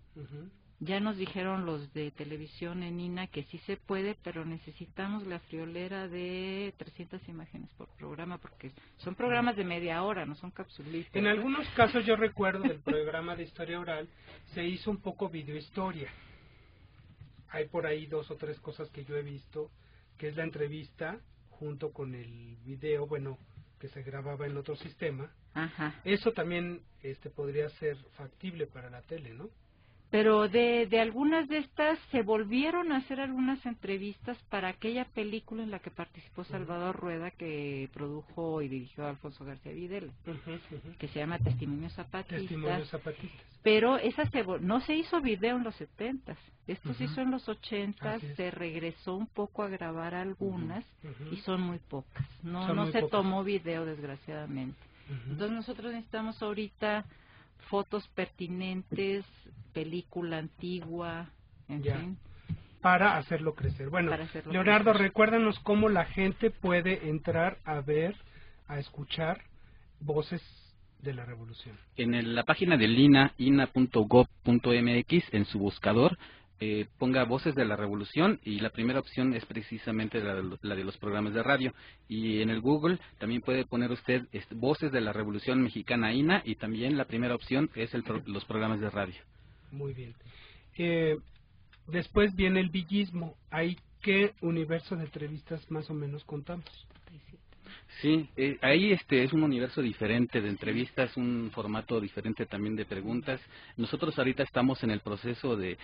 Ya nos dijeron los de televisión en INA que sí se puede, pero necesitamos la friolera de 300 imágenes por programa, porque son programas de media hora, no son capsulitas. En algunos casos yo recuerdo del programa de historia oral, se hizo un poco videohistoria. Hay por ahí 2 o 3 cosas que yo he visto, que es la entrevista junto con el video, bueno, que se grababa en otro sistema. Eso también podría ser factible para la tele, ¿no? Pero de algunas de estas se volvieron a hacer algunas entrevistas para aquella película en la que participó Salvador Rueda, que produjo y dirigió Alfonso García Videla, que se llama Testimonios Zapatistas. Pero esa no se hizo video en los 70s, esto se hizo en los 80s, se regresó un poco a grabar algunas y son muy pocas, no se tomó video desgraciadamente. Entonces nosotros necesitamos ahorita fotos pertinentes, película antigua, en fin. Para hacerlo crecer. Bueno, Leonardo, recuérdanos cómo la gente puede entrar a ver, a escuchar Voces de la Revolución. En la página del INA, ina.gov.mx, en su buscador, ponga Voces de la Revolución y la primera opción es precisamente la de los programas de radio. Y en el Google también puede poner usted Voces de la Revolución Mexicana INA y también la primera opción es los programas de radio. Muy bien. Después viene el villismo. ¿Ahí qué universo de entrevistas más o menos contamos? Sí, ahí es un universo diferente de entrevistas, un formato diferente también de preguntas. Nosotros ahorita estamos en el proceso de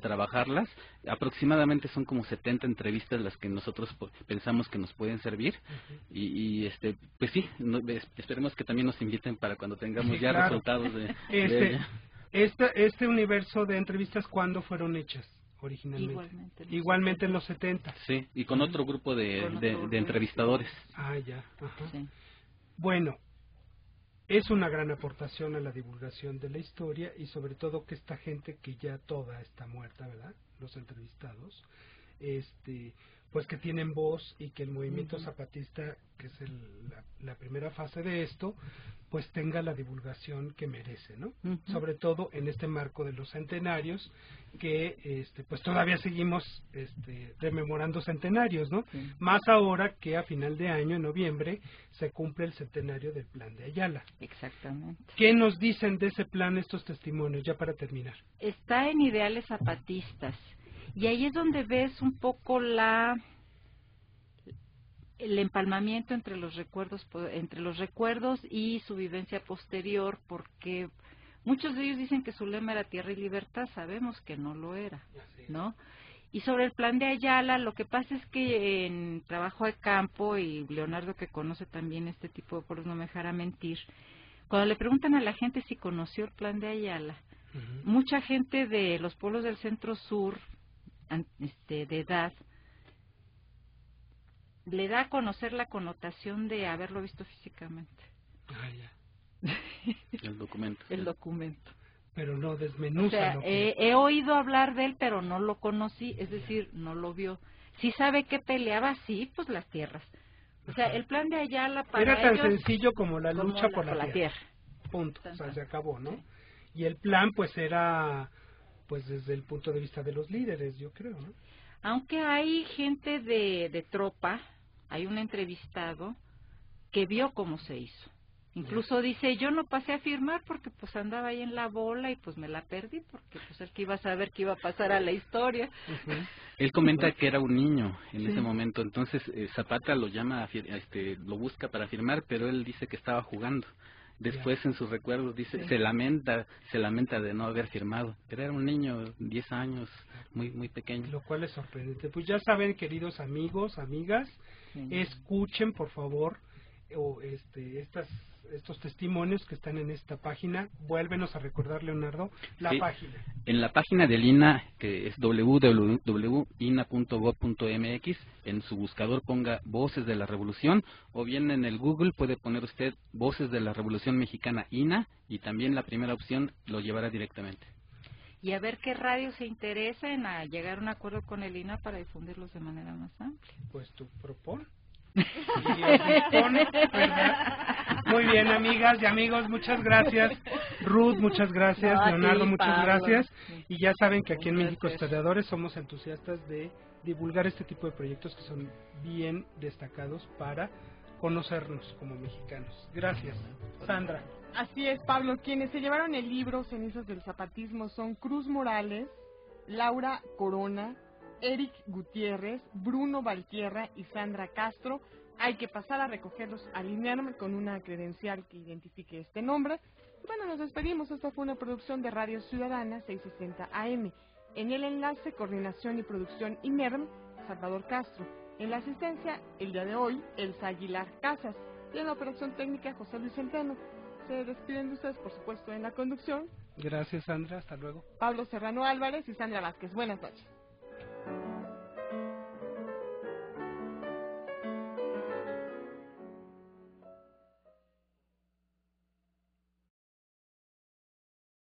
trabajarlas. Aproximadamente son como 70 entrevistas las que nosotros pensamos que nos pueden servir. Pues sí, esperemos que también nos inviten para cuando tengamos ya resultados de Este universo de entrevistas, ¿cuándo fueron hechas originalmente? Igualmente en los 70. Sí, y con otro grupo de entrevistadores. Ah, ya. Sí. Bueno, es una gran aportación a la divulgación de la historia y sobre todo que esta gente que ya toda está muerta, ¿verdad? Los entrevistados, pues que tienen voz y que el movimiento zapatista, que es la primera fase de esto, pues tenga la divulgación que merece, ¿no? Sobre todo en este marco de los centenarios, que pues todavía seguimos rememorando centenarios, ¿no? Más ahora que a final de año, en noviembre, se cumple el centenario del Plan de Ayala. Exactamente. ¿Qué nos dicen de ese plan estos testimonios, ya para terminar? Está en ideales zapatistas, y ahí es donde ves un poco el empalmamiento entre los recuerdos y su vivencia posterior, porque muchos de ellos dicen que su lema era tierra y libertad, sabemos que no lo era, ¿no? Y sobre el Plan de Ayala, lo que pasa es que en trabajo de campo, y Leonardo que conoce también este tipo de pueblos no me dejará mentir, cuando le preguntan a la gente si conoció el Plan de Ayala, mucha gente de los pueblos del centro sur, de edad, le da a conocer la connotación de haberlo visto físicamente. El documento. El documento. Pero no desmenuza. O sea, he oído hablar de él, pero no lo conocí, es decir, no lo vio. Sí sabe que peleaba, sí, pues las tierras. O sea, el Plan de Ayala para era tan ellos, sencillo como la lucha por la tierra. Punto. O sea, se acabó, ¿no? Sí. Y el plan pues era pues desde el punto de vista de los líderes, yo creo, ¿no? Aunque hay gente de tropa, hay un entrevistado que vio cómo se hizo. Incluso dice, yo no pasé a firmar porque pues andaba ahí en la bola y pues me la perdí porque pues el que iba a saber qué iba a pasar a la historia. Él comenta que era un niño en ese momento, entonces Zapata lo llama, lo busca para firmar, pero él dice que estaba jugando. Después en sus recuerdos dice, se lamenta de no haber firmado, pero era un niño, 10 años, muy pequeño. Lo cual es sorprendente. Pues ya saben, queridos amigos, amigas, escuchen por favor estos testimonios que están en esta página. Vuélvenos a recordar, Leonardo, la página. En la página del INAH, que es www.ina.gov.mx, en su buscador ponga Voces de la Revolución, o bien en el Google puede poner usted Voces de la Revolución Mexicana INA, y también la primera opción lo llevará directamente. Y a ver qué radio se interesa en llegar a un acuerdo con el INA para difundirlos de manera más amplia. Pues tú propon. Muy bien, amigas y amigos, muchas gracias. Ruth, muchas gracias. Leonardo, muchas gracias. Y ya saben que aquí en México Historiadores somos entusiastas de divulgar este tipo de proyectos que son bien destacados para conocernos como mexicanos. Gracias, Sandra. Así es, Pablo. Quienes se llevaron el libro Cenizas del Zapatismo son Cruz Morales, Laura Corona, Eric Gutiérrez, Bruno Valtierra y Sandra Castro. Hay que pasar a recogerlos al INERM con una credencial que identifique este nombre. Y bueno, nos despedimos. Esta fue una producción de Radio Ciudadana 660 AM. En el enlace, coordinación y producción INERM, Salvador Castro. En la asistencia, el día de hoy, Elsa Aguilar Casas. Y en la operación técnica, José Luis Centeno. Se despiden de ustedes, por supuesto, en la conducción. Gracias, Sandra. Hasta luego. Pablo Serrano Álvarez y Sandra Vázquez. Buenas noches.